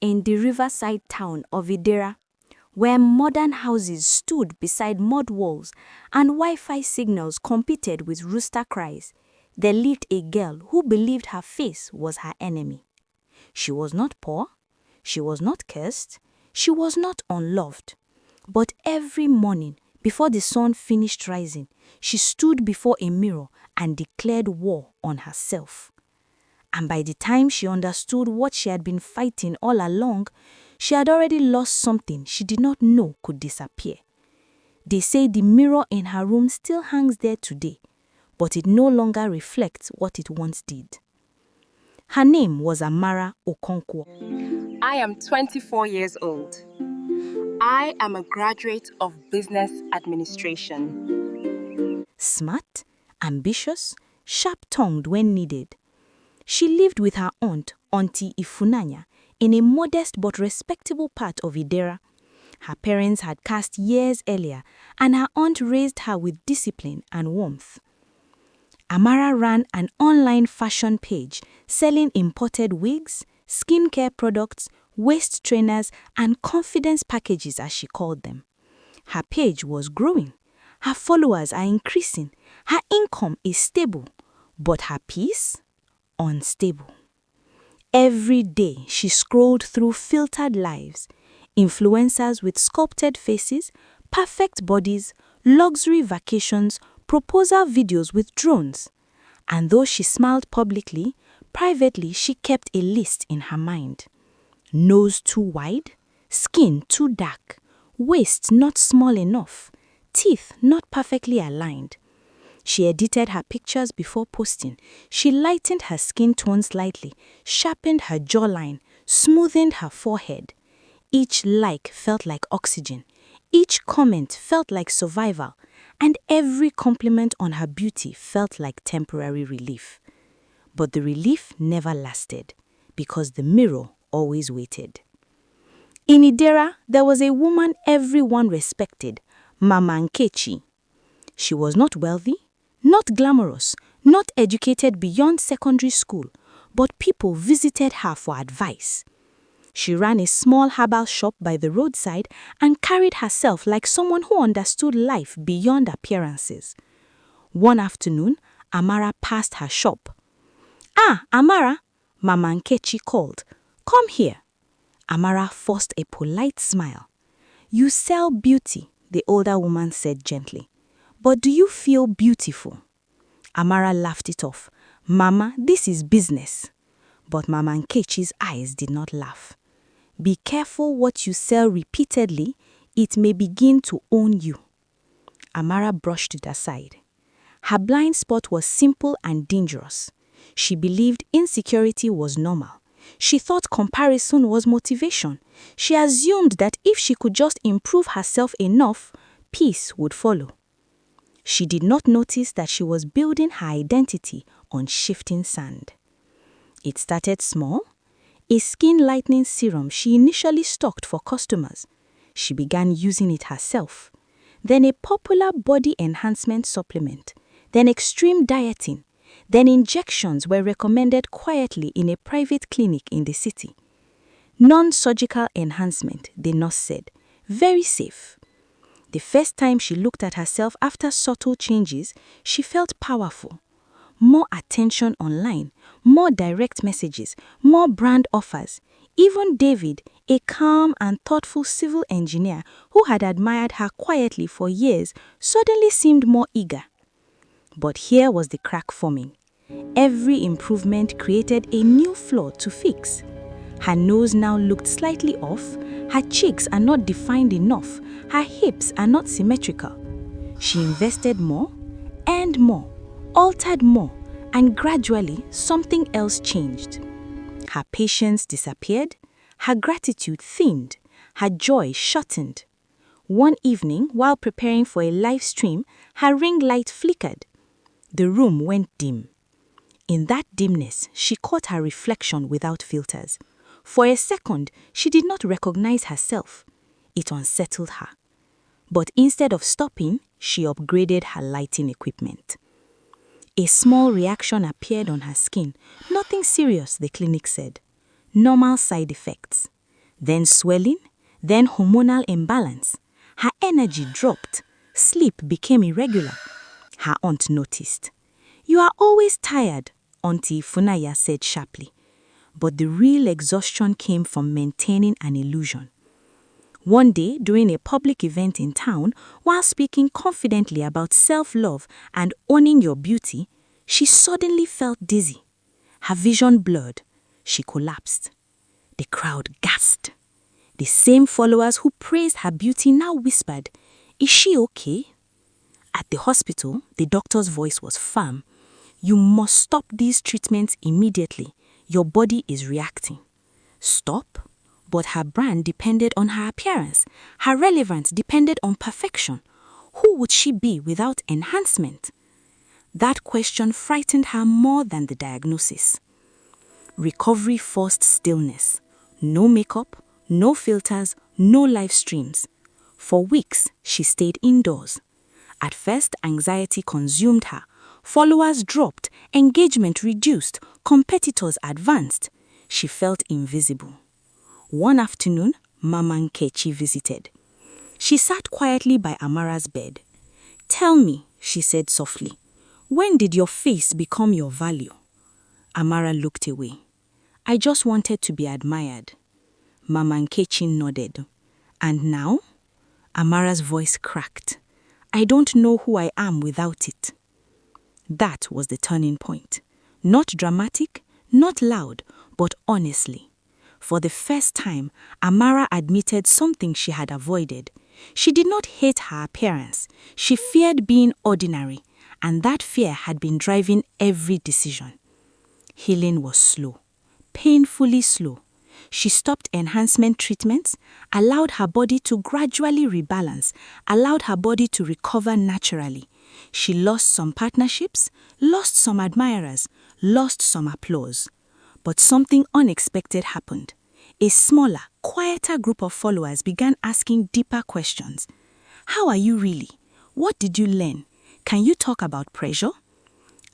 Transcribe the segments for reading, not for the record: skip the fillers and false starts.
in the riverside town of Idera, where modern houses stood beside mud walls and Wi-Fi signals competed with rooster cries, there lived a girl who believed her face was her enemy. She was not poor, she was not cursed, she was not unloved. But every morning, before the sun finished rising, she stood before a mirror and declared war on herself. And by the time she understood what she had been fighting all along, she had already lost something she did not know could disappear. They say the mirror in her room still hangs there today, but it no longer reflects what it once did. Her name was Amara Okonkwo. I am 24 years old. I am a graduate of business administration. Smart, ambitious, sharp-tongued when needed. She lived with her aunt, Auntie Ifunanya, in a modest but respectable part of Idera. Her parents had cast years earlier, and her aunt raised her with discipline and warmth. Amara ran an online fashion page selling imported wigs, skincare products, waist trainers, and confidence packages, as she called them. Her page was growing. Her followers are increasing. Her income is stable, but her peace, unstable. Every day she scrolled through filtered lives, influencers with sculpted faces, perfect bodies, luxury vacations, proposal videos with drones. And though she smiled publicly, privately she kept a list in her mind. Nose too wide, skin too dark, waist not small enough, teeth not perfectly aligned. She edited her pictures before posting. She lightened her skin tone slightly, sharpened her jawline, smoothened her forehead. Each like felt like oxygen. Each comment felt like survival. And every compliment on her beauty felt like temporary relief. But the relief never lasted, because the mirror always waited. In Idera, there was a woman everyone respected, Mama Nkechi. She was not wealthy, not glamorous, not educated beyond secondary school, but people visited her for advice. She ran a small herbal shop by the roadside and carried herself like someone who understood life beyond appearances. One afternoon, Amara passed her shop. "Ah, Amara," Mama Nkechi called. "Come here." Amara forced a polite smile. "You sell beauty," the older woman said gently. "But do you feel beautiful?" Amara laughed it off. "Mama, this is business." But Mama Nkechi's eyes did not laugh. "Be careful what you sell repeatedly. It may begin to own you." Amara brushed it aside. Her blind spot was simple and dangerous. She believed insecurity was normal. She thought comparison was motivation. She assumed that if she could just improve herself enough, peace would follow. She did not notice that she was building her identity on shifting sand. It started small. A skin lightening serum she initially stocked for customers. She began using it herself. Then a popular body enhancement supplement. Then extreme dieting. Then injections were recommended quietly in a private clinic in the city. Non-surgical enhancement, the nurse said. Very safe. The first time she looked at herself after subtle changes, she felt powerful. More attention online, more direct messages, more brand offers. Even David, a calm and thoughtful civil engineer who had admired her quietly for years, suddenly seemed more eager. But here was the crack forming. Every improvement created a new flaw to fix. Her nose now looked slightly off, her cheeks are not defined enough, her hips are not symmetrical. She invested more, earned more, altered more, and gradually something else changed. Her patience disappeared, her gratitude thinned, her joy shortened. One evening, while preparing for a live stream, her ring light flickered. The room went dim. In that dimness, she caught her reflection without filters. For a second, she did not recognize herself. It unsettled her. But instead of stopping, she upgraded her lighting equipment. A small reaction appeared on her skin. Nothing serious, the clinic said. Normal side effects. then swelling, then hormonal imbalance. Her energy dropped. Sleep became irregular. Her aunt noticed. "You are always tired," Auntie Funaya said sharply. But the real exhaustion came from maintaining an illusion. One day, during a public event in town, while speaking confidently about self-love and owning your beauty, she suddenly felt dizzy. Her vision blurred. She collapsed. The crowd gasped. The same followers who praised her beauty now whispered, "Is she okay?" At the hospital, the doctor's voice was firm. "You must stop these treatments immediately. Your body is reacting." Stop? But her brand depended on her appearance. Her relevance depended on perfection. Who would she be without enhancement? That question frightened her more than the diagnosis. Recovery forced stillness. No makeup, no filters, no live streams. For weeks, she stayed indoors. At first, anxiety consumed her. Followers dropped, engagement reduced, competitors advanced. She felt invisible. One afternoon, Mama Nkechi visited. She sat quietly by Amara's bed. "Tell me," she said softly, "when did your face become your value?" Amara looked away. "I just wanted to be admired." Mama Nkechi nodded. "And now?" Amara's voice cracked. "I don't know who I am without it." That was the turning point. Not dramatic, not loud, but honestly. For the first time, Amara admitted something she had avoided. She did not hate her appearance. She feared being ordinary, and that fear had been driving every decision. Healing was slow, painfully slow. She stopped enhancement treatments, allowed her body to gradually rebalance, allowed her body to recover naturally. She lost some partnerships, lost some admirers, lost some applause. But something unexpected happened. A smaller, quieter group of followers began asking deeper questions. "How are you really? What did you learn? Can you talk about pressure?"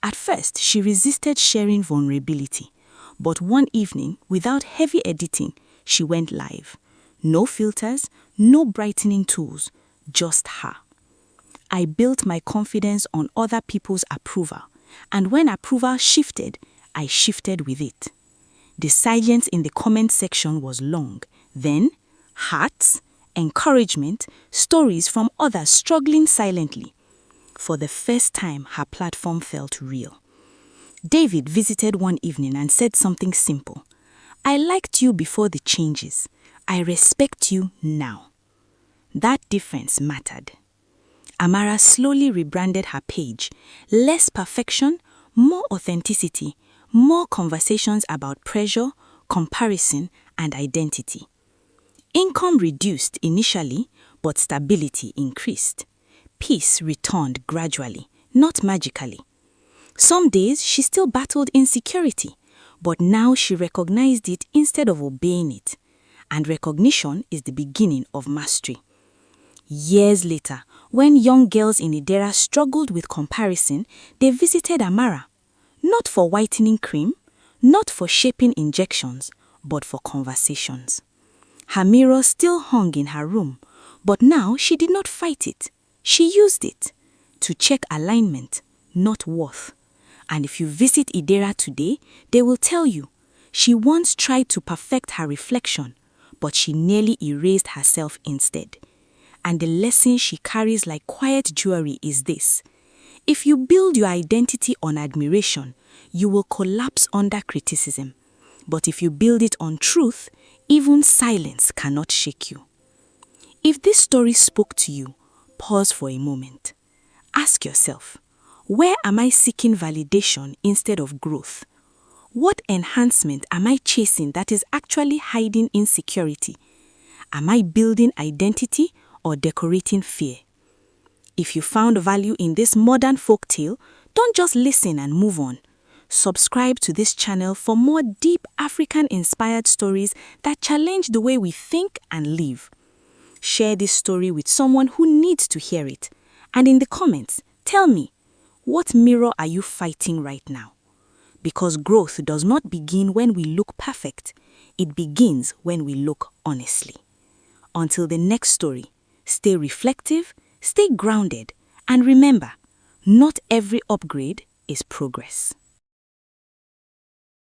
At first, she resisted sharing vulnerability. But one evening, without heavy editing, she went live. No filters, no brightening tools, just her. "I built my confidence on other people's approval, and when approval shifted, I shifted with it." The silence in the comment section was long. Then, hearts, encouragement, stories from others struggling silently. For the first time, her platform felt real. David visited one evening and said something simple. "I liked you before the changes. I respect you now." That difference mattered. Amara slowly rebranded her page. Less perfection, more authenticity, more conversations about pressure, comparison, and identity. Income reduced initially, but stability increased. Peace returned gradually, not magically. Some days she still battled insecurity, but now she recognized it instead of obeying it. And recognition is the beginning of mastery. Years later, when young girls in Idera struggled with comparison, they visited Amara. Not for whitening cream, not for shaping injections, but for conversations. Her mirror still hung in her room, but now she did not fight it. She used it to check alignment, not worth. And if you visit Idera today, they will tell you, she once tried to perfect her reflection, but she nearly erased herself instead. And the lesson she carries like quiet jewelry is this: if you build your identity on admiration, you will collapse under criticism. But if you build it on truth, even silence cannot shake you. If this story spoke to you, pause for a moment. Ask yourself, where am I seeking validation instead of growth? What enhancement am I chasing that is actually hiding insecurity? Am I building identity or decorating fear? If you found value in this modern folktale, don't just listen and move on. Subscribe to this channel for more deep African-inspired stories that challenge the way we think and live. Share this story with someone who needs to hear it. And in the comments, tell me, what mirror are you fighting right now? Because growth does not begin when we look perfect. It begins when we look honestly. Until the next story, stay reflective, stay grounded, and remember, not every upgrade is progress.